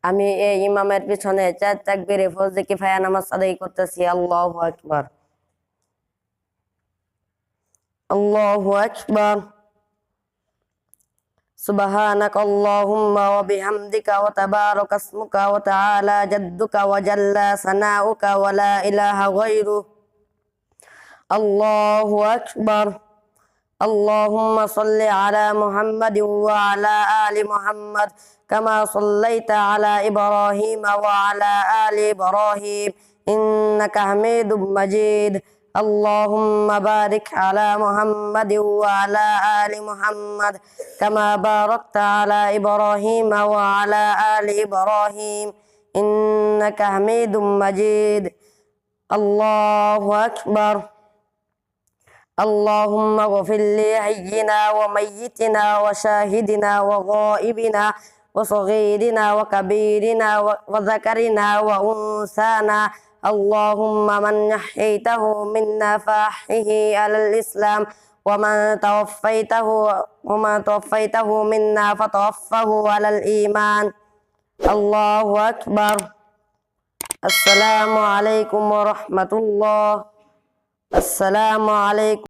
আমি এই ইমামের পিছনে 4 তাকবীরে ফরজে কিফায়া নামাজ আদায় করতেছি। আল্লাহু আকবার, আল্লাহু আকবার। সুবহানাক আল্লাহুম্মা ওয়া বিহামদিকা ওয়া তাবারাকা ইসমুকা ওয়া তাআলা জাদ্দুকা ওয়া জাল্লা সানাউকা ওয়া লা ইলাহা গায়রুক। আল্লাহু আকবার। اللهم صل على محمد وعلى آل محمد كما صليت على إبراهيم وعلى آل إبراهيم إنك حميد مجيد. اللهم بارك على محمد وعلى آل محمد كما باركت على إبراهيم وعلى آل إبراهيم إنك حميد مجيد. الله أكبر. اللهم اغفر لحينا وميتنا وشاهدنا وغائبنا وصغيرنا وكبيرنا وذكرنا وأنثانا. اللهم من أحييته منا فأحيه على الإسلام ومن توفيته منا فتوفه على الإيمان. الله أكبر. السلام عليكم ورحمة الله. السلام عليكم.